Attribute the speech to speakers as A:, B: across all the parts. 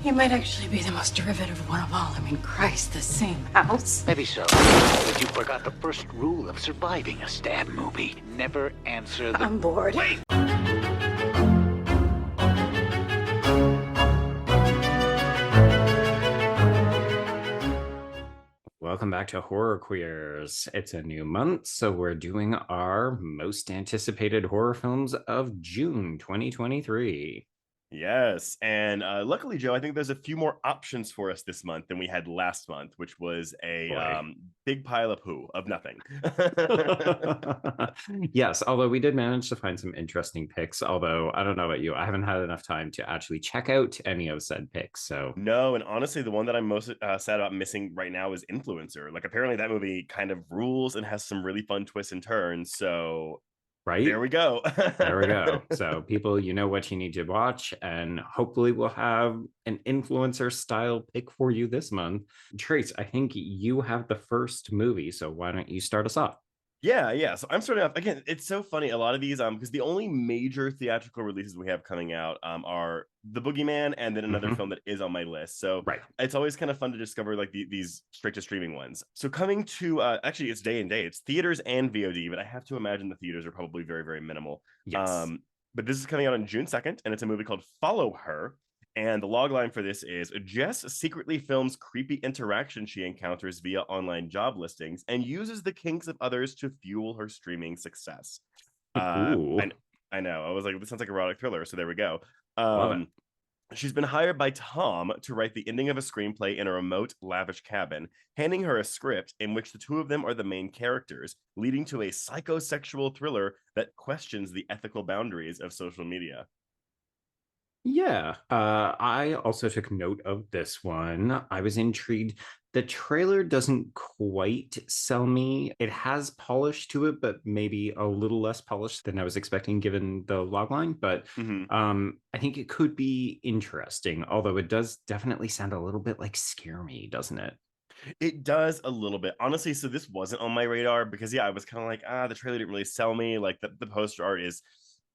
A: He might actually be the most derivative one of all. I mean, Christ, the same house.
B: Maybe so, but you forgot the first rule of surviving a stab movie. Never answer the...
A: I'm bored.
B: Wait!
C: Welcome back to Horror Queers. It's a new month, so we're doing our most anticipated horror films of June 2023.
D: Yes, and luckily, Joe, I think there's a few more options for us this month than we had last month, which was a big pile of poo of nothing.
C: Yes, although we did manage to find some interesting picks, although I don't know about you, I haven't had enough time to actually check out any of said picks, so...
D: No, and honestly, the one that I'm most sad about missing right now is Influencer. Like, apparently that movie kind of rules and has some really fun twists and turns, so...
C: Right?
D: There we go.
C: There we go. So people, you know what you need to watch, and hopefully we'll have an influencer style pick for you this month. Trace, I think you have the first movie, so why don't you start us off?
D: Yeah. So I'm starting off again. It's so funny. A lot of these, because the only major theatrical releases we have coming out, are The Boogeyman and then another film that is on my list. So
C: Right.
D: It's always kind of fun to discover like these straight to streaming ones. So coming to actually, it's day and day. It's theaters and VOD, but I have to imagine the theaters are probably very, very minimal.
C: Yes.
D: But this is coming out on June 2nd, and it's a movie called Follow Her. And the log line for this is Jess secretly films creepy interactions she encounters via online job listings and uses the kinks of others to fuel her streaming success.
C: Ooh.
D: I know. I was like, this sounds like a erotic thriller. So there we go.
C: Love it.
D: She's been hired by Tom to write the ending of a screenplay in a remote, lavish cabin, handing her a script in which the two of them are the main characters, leading to a psychosexual thriller that questions the ethical boundaries of social media.
C: Yeah, I also took note of this one. I was intrigued. The trailer doesn't quite sell me. It has polish to it, but maybe a little less polished than I was expecting given the logline. But I think it could be interesting, although it does definitely sound a little bit like Scare Me, doesn't it?
D: It does a little bit. Honestly, so this wasn't on my radar because, I was kind of like, the trailer didn't really sell me. Like, the poster art is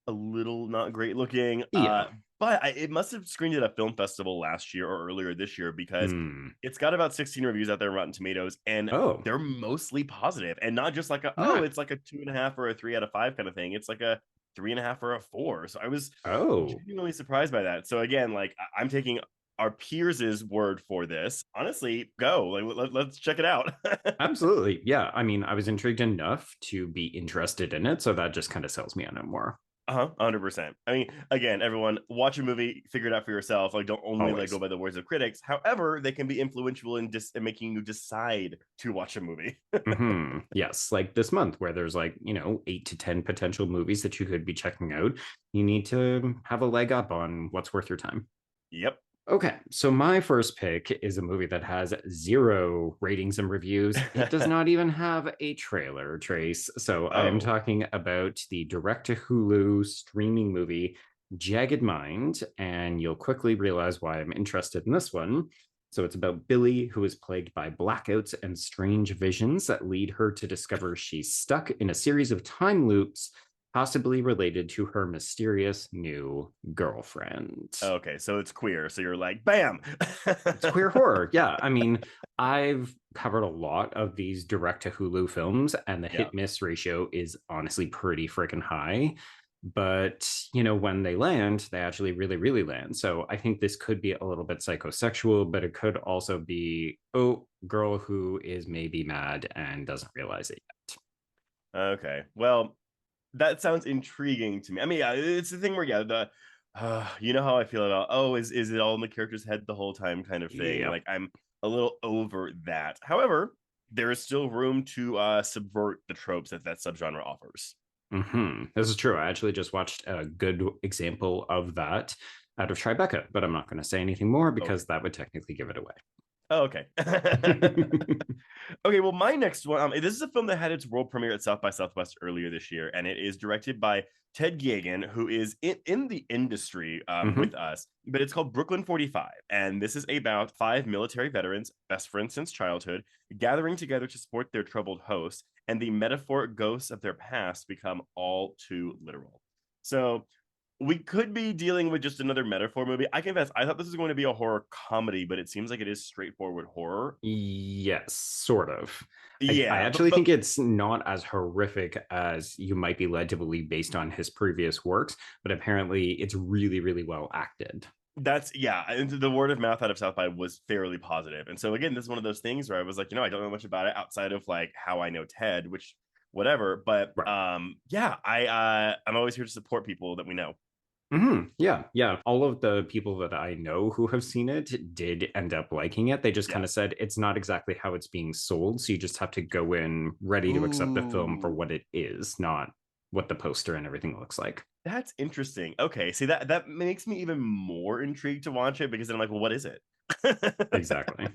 D: a little not great looking.
C: Yeah.
D: But it must have screened at a film festival last year or earlier this year because it's got about 16 reviews out there on Rotten Tomatoes, and they're mostly positive, and not just like it's like a 2.5 or a 3 out of 5 kind of thing. It's like a 3.5 or a 4. So I was genuinely surprised by that. So again, like I'm taking our peers' word for this. Honestly, go. Like, let's check it out.
C: Absolutely. Yeah. I mean, I was intrigued enough to be interested in it, so that just kind of sells me on it more.
D: 100%. I mean, again, everyone, watch a movie, figure it out for yourself. Like, don't only like go by the words of critics. However, they can be influential in making you decide to watch a movie.
C: Yes, like this month where there's 8 to 10 potential movies that you could be checking out. You need to have a leg up on what's worth your time.
D: Yep.
C: Okay, so my first pick is a movie that has 0 ratings and reviews. It does not even have a trailer, Trace. So I am talking about the direct-to-Hulu streaming movie, Jagged Mind, and you'll quickly realize why I'm interested in this one. So it's about Billy, who is plagued by blackouts and strange visions that lead her to discover she's stuck in a series of time loops, possibly related to her mysterious new girlfriend.
D: Okay, so it's queer. So you're like, bam!
C: It's queer horror. Yeah, I mean, I've covered a lot of these direct-to-Hulu films, and the hit-miss ratio is honestly pretty freaking high. But, when they land, they actually really, really land. So I think this could be a little bit psychosexual, but it could also be, girl who is maybe mad and doesn't realize it yet.
D: Okay, well, that sounds intriguing to me. I mean, it's the thing where, you know how I feel about, is it all in the character's head the whole time kind of thing. Like, I'm a little over that. However, there is still room to subvert the tropes that subgenre offers.
C: This is true. I actually just watched a good example of that out of Tribeca, but I'm not going to say anything more because that would technically give it away.
D: Oh, okay. Okay, well, my next one, this is a film that had its world premiere at South by Southwest earlier this year, and it is directed by Ted Geoghegan, who is in the industry with us, but it's called Brooklyn 45, and this is about 5 military veterans, best friends since childhood, gathering together to support their troubled host, and the metaphoric ghosts of their past become all too literal. So we could be dealing with just another metaphor movie. I confess, I thought this was going to be a horror comedy, but it seems like it is straightforward horror.
C: Yes, sort of. I
D: Yeah,
C: actually think it's not as horrific as you might be led to believe based on his previous works, but apparently it's really, really well acted.
D: that's yeah. And the word of mouth out of South by was fairly positive. And so again, this is one of those things where I was like, I don't know much about it outside of like how I know Ted, which whatever. But
C: Right.
D: yeah, I'm always here to support people that we know.
C: Yeah, yeah. All of the people that I know who have seen it did end up liking it. They just
D: Yeah.
C: kind of said it's not exactly how it's being sold. So you just have to go in ready to accept the film for
D: Ooh,
C: what it is, not what the poster and everything looks like.
D: that's interesting. Okay, see that makes me even more intrigued to watch it because then I'm like, well, what is it?
C: Exactly.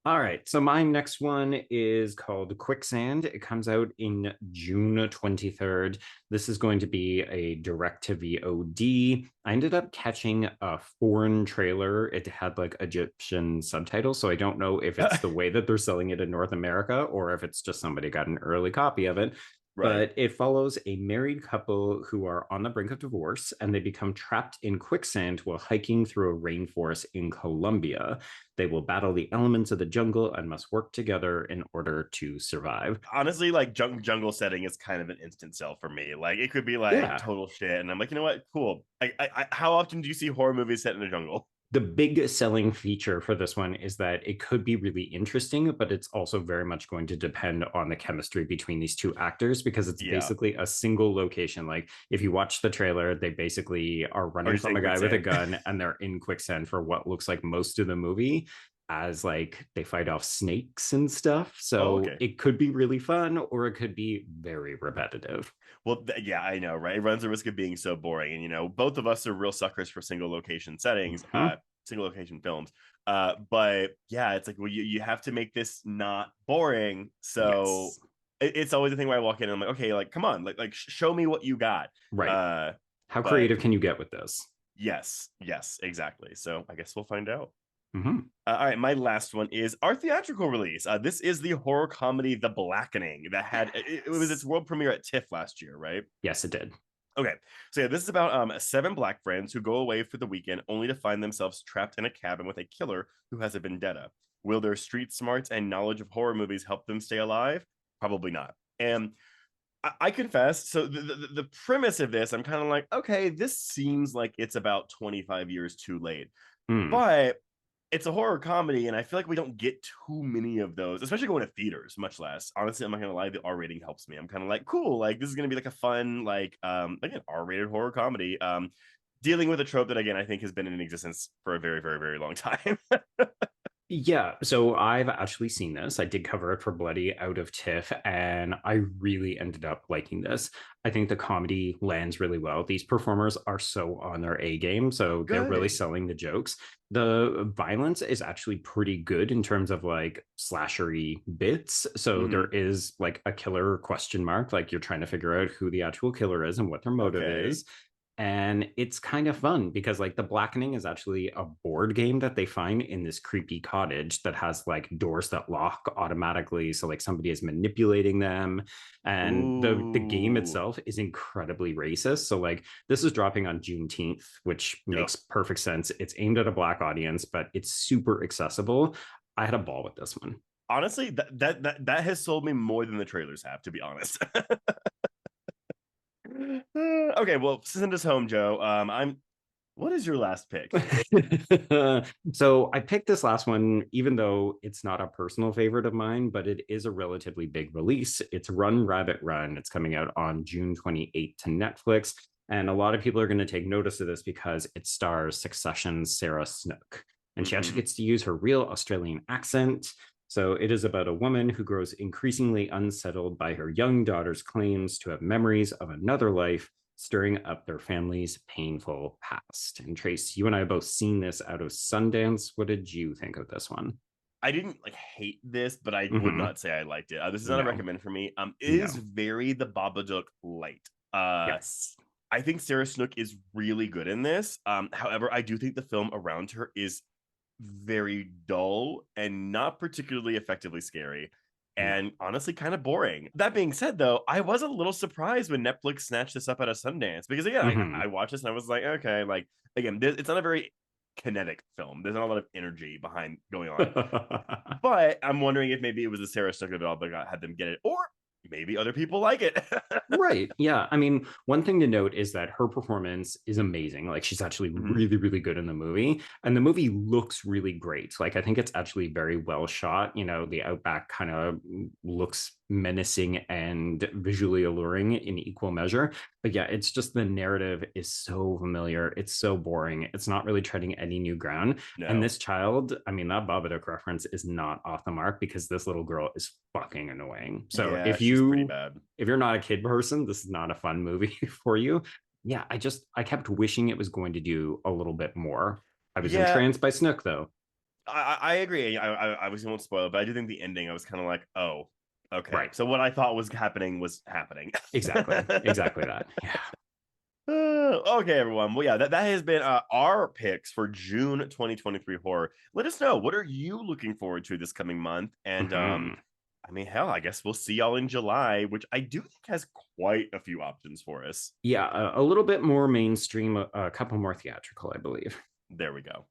C: All right. So my next one is called Quicksand. It comes out in June 23rd. This is going to be a direct to VOD. I ended up catching a foreign trailer. It had like Egyptian subtitles. So I don't know if it's the way that they're selling it in North America or if it's just somebody got an early copy of it.
D: Right.
C: But it follows a married couple who are on the brink of divorce and they become trapped in quicksand while hiking through a rainforest in Colombia. They will battle the elements of the jungle and must work together in order to survive.
D: Honestly, like jungle setting is kind of an instant sell for me. Like it could be like
C: Yeah,
D: total shit, and I'm like, you know what? Cool. How often do you see horror movies set in a jungle?
C: the big selling feature for this one is that it could be really interesting, but it's also very much going to depend on the chemistry between these two actors because it's
D: Yeah.
C: basically a single location. Like if you watch the trailer, they basically are
D: Are
C: running
D: you
C: from
D: saying
C: a guy with a
D: quicksand?
C: gun and they're in quicksand for what looks like most of the movie as like they fight off snakes and stuff.
D: Oh,
C: So
D: okay.
C: it could be really fun or it could be very repetitive.
D: Well, yeah, I know, right? It runs the risk of being so boring, and both of us are real suckers for single location settings,
C: Mhm.
D: single location films. But yeah, it's like, well, you have to make this not boring. So
C: Yes.
D: it's always the thing where I walk in and I'm like, okay, like come on, like show me what you got.
C: Right.
D: Uh,
C: How
D: but
C: creative can you get with this?
D: yes, exactly. So I guess we'll find out.
C: Mm-hmm.
D: All right, my last one is our theatrical release. This is the horror comedy The Blackening that had it was its
C: Yes.
D: world premiere at TIFF last year, right?
C: Yes, it did.
D: Okay, so yeah, this is about seven black friends who go away for the weekend only to find themselves trapped in a cabin with a killer who has a vendetta. Will their street smarts and knowledge of horror movies help them stay alive? Probably not. And I confess, so the premise of this, I'm kind of like, okay, this seems like it's about 25 years too late.
C: Mm.
D: But it's a horror comedy, and I feel like we don't get too many of those, especially going to theaters, much less. Honestly, I'm not gonna lie, the R rating helps me. I'm kind of like, cool, like this is gonna be like a fun, like again, R-rated horror comedy. Dealing with a trope that again I think has been in existence for a very, very, very long time.
C: Yeah, so I've actually seen this. I did cover it for Bloody out of TIFF, and I really ended up liking this. I think the comedy lands really well. These performers are so on their A game, so they're really
D: Good.
C: selling the jokes. The violence is actually pretty good in terms of like slashery bits. So there
D: Mm-hmm.
C: is like a killer question mark, like you're trying to figure out who the actual killer is and what their motive
D: Okay.
C: is. And it's kind of fun because like the blackening is actually a board game that they find in this creepy cottage that has like doors that lock automatically, so like somebody is manipulating them. And the game
D: Ooh.
C: itself is incredibly racist, so like this is dropping on Juneteenth, which
D: Ugh.
C: makes perfect sense. It's aimed at a black audience, but it's super accessible. I had a ball with this one.
D: Honestly, that has sold me more than the trailers have, to be honest. Okay, well, send us home, Joe. What is your last pick?
C: So I picked this last one, even though it's not a personal favorite of mine, but it is a relatively big release. It's Run Rabbit Run. It's coming out on June 28th to Netflix. And a lot of people are going to take notice of this because it stars Succession's Sarah Snook. And she actually
D: Mm-hmm.
C: gets to use her real Australian accent. So it is about a woman who grows increasingly unsettled by her young daughter's claims to have memories of another life, stirring up their family's painful past. And Trace, you and I have both seen this out of Sundance. What did you think of this one?
D: I didn't like hate this, but I would
C: Mm-hmm.
D: not say I liked it. This is not a
C: No,
D: recommend for me. It is
C: no.
D: very the Babadook light. Uh,
C: Yes.
D: I think Sarah Snook is really good in this. However, I do think the film around her is very dull and not particularly effectively scary. and honestly kind of boring. That being said, though, I was a little surprised when Netflix snatched this up at a Sundance, because again, I watched this and I was like, okay, like, again, it's not a very kinetic film. There's not a lot of energy behind going on. But I'm wondering if maybe it was the Sarah Snook of it all that had them get it, or maybe other people like it.
C: Right. Yeah. I mean, one thing to note is that her performance is amazing. Like, she's actually really, really good in the movie. And the movie looks really great. Like, I think it's actually very well shot. You know, the outback kind of looks menacing and visually alluring in equal measure. But yeah, it's just the narrative is so familiar. It's so boring. It's not really treading any new ground. No. And this child, I mean, that Babadook reference is not off the mark, because this little girl is fucking annoying. So
D: yeah, if
C: you're not a kid person, this is not a fun movie for you. Yeah, I kept wishing it was going to do a little bit more. I was entranced by Snook, though.
D: I agree. I obviously won't spoil it, but I do think the ending, I was kind of like, oh, okay.
C: Right.
D: So what I thought was happening was happening.
C: Exactly that. Yeah.
D: Okay, everyone. Well, yeah, that has been our picks for June 2023 horror. Let us know, what are you looking forward to this coming month? And I mean, hell, I guess we'll see y'all in July, which I do think has quite a few options for us.
C: Yeah, a little bit more mainstream, a couple more theatrical, I believe.
D: There we go.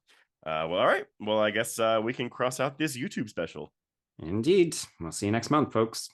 D: Well, all right. Well, I guess we can cross out this YouTube special.
C: Indeed. We'll see you next month, folks.